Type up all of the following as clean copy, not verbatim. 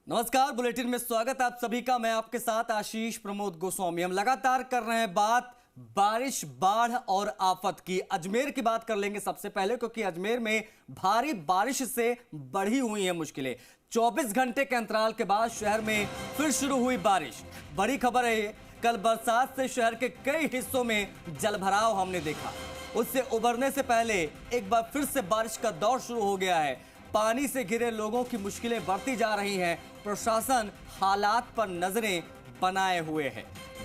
नमस्कार, बुलेटिन में स्वागत आप सभी का। मैं आपके साथ आशीष प्रमोद गोस्वामी। हम लगातार कर रहे हैं बात बारिश, बाढ़ और आफत की। अजमेर की बात कर लेंगे सबसे पहले, क्योंकि अजमेर में भारी बारिश से बढ़ी हुई है मुश्किलें। 24 घंटे के अंतराल के बाद शहर में फिर शुरू हुई बारिश। बड़ी खबर है ये, कल बरसात से शहर के कई हिस्सों में जलभराव हमने देखा। उससे उबरने से पहले एक बार फिर से बारिश का दौर शुरू हो गया है। पानी से घिरे लोगों की मुश्किलें बढ़ती जा रही हैं। प्रशासन हालात पर नजरें बनाए हुए है।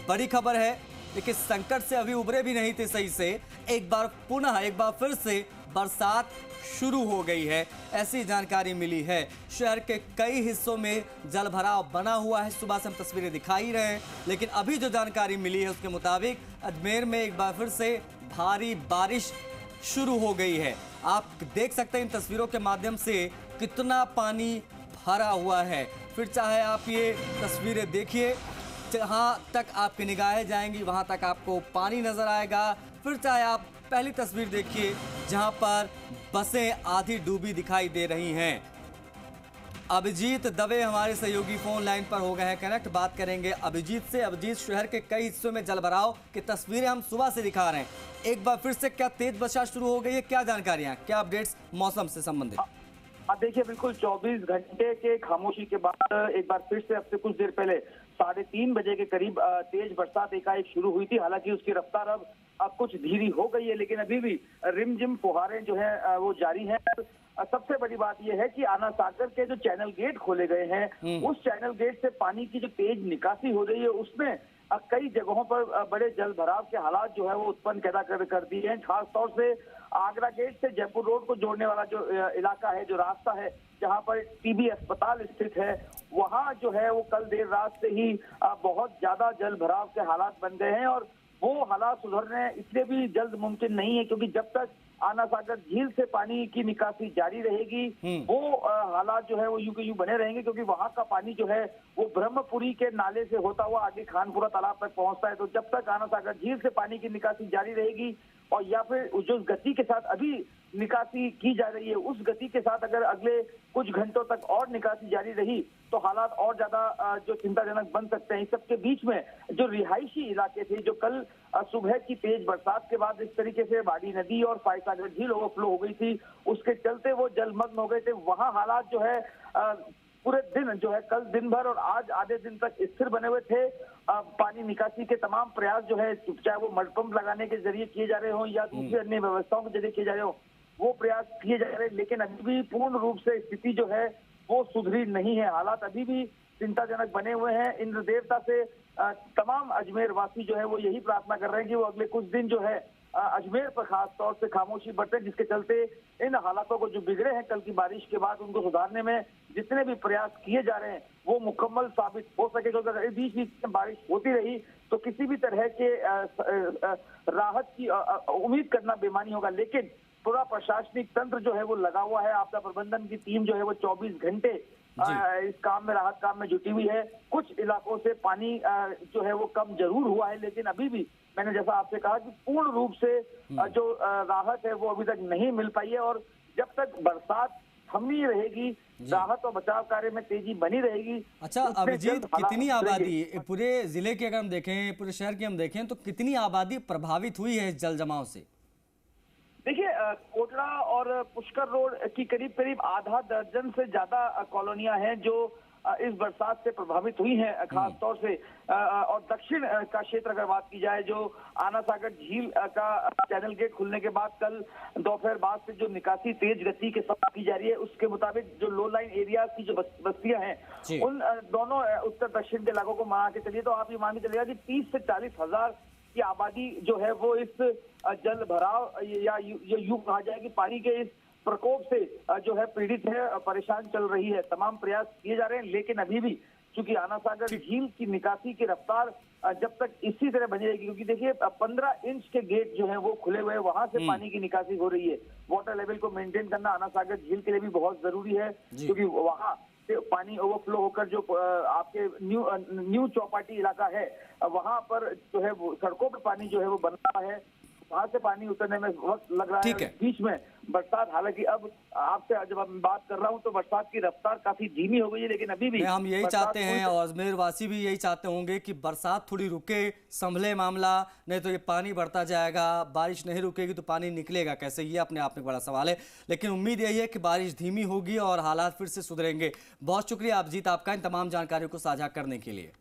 बड़ी खबर है, लेकिन संकट से अभी उबरे भी नहीं थे सही से। एक बार फिर से बरसात शुरू हो गई है, ऐसी जानकारी मिली है। शहर के कई हिस्सों में जलभराव बना हुआ है। सुबह से हम तस्वीरें दिखाई रहे हैं, लेकिन अभी जो जानकारी मिली है उसके मुताबिक अजमेर में एक बार फिर से भारी बारिश शुरू हो गई है। आप देख सकते हैं इन तस्वीरों के माध्यम से कितना पानी भरा हुआ है। फिर चाहे आप ये तस्वीरें देखिए, जहाँ तक आपकी निगाहें जाएंगी वहाँ तक आपको पानी नजर आएगा। फिर चाहे आप पहली तस्वीर देखिए, जहाँ पर बसें आधी डूबी दिखाई दे रही हैं। अभिजीत दवे हमारे सहयोगी फोन लाइन पर हो गए हैं कनेक्ट। बात करेंगे अभिजीत से। अभिजीत, शहर के कई हिस्सों में जलभराव की तस्वीरें हम सुबह से दिखा रहे हैं। एक बार फिर से क्या तेज वर्षा शुरू हो गई है? क्या जानकारियां, क्या अपडेट्स मौसम से संबंधित? देखिए, बिल्कुल 24 घंटे के खामोशी के बाद एक बार फिर से अब से कुछ देर पहले 3:30 बजे के करीब तेज बरसात एकाएक शुरू हुई थी। हालांकि उसकी रफ्तार अब कुछ धीरी हो गई है, लेकिन अभी भी रिमझिम फुहारें जो है वो जारी हैं। सबसे बड़ी बात यह है कि आना सागर के जो चैनल गेट खोले गए हैं, उस चैनल गेट से पानी की जो तेज निकासी हो रही है उसमें कई जगहों पर बड़े जल भराव के हालात जो है वो उत्पन्न पैदा कर दिए हैं। खासतौर से आगरा गेट से जयपुर रोड को जोड़ने वाला जो इलाका है, जो रास्ता है जहां पर टीबी अस्पताल स्थित है, वहां जो है वो कल देर रात से ही बहुत ज्यादा जल भराव के हालात बन गए हैं। और वो हालात सुधरने इसलिए भी जल्द मुमकिन नहीं है, क्योंकि जब तक आना सागर झील से पानी की निकासी जारी रहेगी वो हालात जो है वो यूं के यूं बने रहेंगे, क्योंकि वहां का पानी जो है वो ब्रह्मपुरी के नाले से होता हुआ आगे खानपुरा तालाब तक पहुंचता है। तो जब तक आना सागर झील से पानी की निकासी जारी रहेगी, और या फिर जो गति के साथ अभी निकासी की जा रही है उस गति के साथ अगर अगले कुछ घंटों तक और निकासी जारी रही तो हालात और ज्यादा जो चिंताजनक बन सकते हैं। इस सबके बीच में जो रिहायशी इलाके थे, जो कल सुबह की तेज बरसात के बाद इस तरीके से बाड़ी नदी और फायसागर झील ओवरफ्लो हो गई थी, उसके चलते वो जलमग्न हो गए थे। वहां हालात जो है पूरे दिन जो है कल दिन भर और आज आधे दिन तक स्थिर बने हुए थे। पानी निकासी के तमाम प्रयास जो है, चाहे वो मड पंप लगाने के जरिए किए जा रहे हो या दूसरी अन्य व्यवस्थाओं के जरिए किए जा रहे हो, वो प्रयास किए जा रहे हैं, लेकिन अभी भी पूर्ण रूप से स्थिति जो है वो सुधरी नहीं है। हालात अभी भी चिंताजनक बने हुए हैं। इंद्र देवता से तमाम अजमेर वासी जो है वो यही प्रार्थना कर रहे हैं कि वो अगले कुछ दिन जो है अजमेर पर खास तौर से खामोशी बरते, जिसके चलते इन हालातों को जो बिगड़े हैं कल की बारिश के बाद उनको सुधारने में जितने भी प्रयास किए जा रहे हैं वो मुकम्मल साबित हो सके। क्योंकि अगर बीच बीच में बारिश होती रही तो किसी भी तरह के राहत की उम्मीद करना बेमानी होगा। लेकिन पूरा प्रशासनिक तंत्र जो है वो लगा हुआ है। आपदा प्रबंधन की टीम जो है वो 24 घंटे इस काम में, राहत काम में जुटी हुई है। कुछ इलाकों से पानी जो है वो कम जरूर हुआ है, लेकिन अभी भी मैंने जैसा आपसे कहा कि पूर्ण रूप से जो राहत है वो अभी तक नहीं मिल पाई है। और जब तक बरसात थमी रहेगी, राहत और बचाव कार्य में तेजी बनी रहेगी। अच्छा अभिजीत, कितनी आबादी पूरे जिले की अगर हम देखें, पूरे शहर की हम देखें, तो कितनी आबादी प्रभावित हुई है इस जल जमाव से? देखिए, कोटड़ा और पुष्कर रोड की करीब करीब आधा दर्जन से ज्यादा कॉलोनियां हैं जो इस बरसात से प्रभावित हुई हैं खास तौर से। और दक्षिण का क्षेत्र अगर बात की जाए, जो आना सागर झील का चैनल गेट खुलने के बाद कल दोपहर बाद से जो निकासी तेज गति के साथ की जा रही है, उसके मुताबिक जो लो लाइन एरिया की जो बस्तियां हैं उन दोनों उत्तर दक्षिण के इलाकों को मान के चलिए तो आप ये मान के चलिएगा कि 30 से 40 हजार की आबादी जो है वो इस जल भराव या यूं कहा जाए कि पानी के इस प्रकोप से जो है पीड़ित है, परेशान चल रही है। तमाम प्रयास किए जा रहे हैं, लेकिन अभी भी चूंकि आना सागर झील की निकासी की रफ्तार जब तक इसी तरह बनी रहेगी, क्योंकि देखिए 15 इंच के गेट जो है वो खुले हुए हैं, वहां से पानी की निकासी हो रही है। वाटर लेवल को मेंटेन करना आना सागर झील के लिए भी बहुत जरूरी है, क्योंकि वहां से पानी ओवरफ्लो होकर जो आपके न्यू चौपाटी इलाका है वहां पर जो है वो सड़कों पर पानी जो है वो बन रहा है। वहां से पानी उतरने में वक्त लग रहा है। ठीक है। बीच में बरसात, हालांकि अब आपसे जब मैं बात कर रहा हूं तो बरसात की रफ्तार काफी धीमी हो गई है, लेकिन अभी भी हम यही बरसात चाहते हैं और अजमेर वासी भी यही चाहते होंगे कि बरसात थोड़ी रुके, संभले मामला, नहीं तो ये पानी बढ़ता जाएगा। बारिश नहीं रुकेगी तो पानी निकलेगा कैसे, ये अपने आप में बड़ा सवाल है। लेकिन उम्मीद यही है कि बारिश धीमी होगी और हालात फिर से सुधरेंगे। बहुत शुक्रिया अभिजीत आपका इन तमाम जानकारियों को साझा करने के लिए।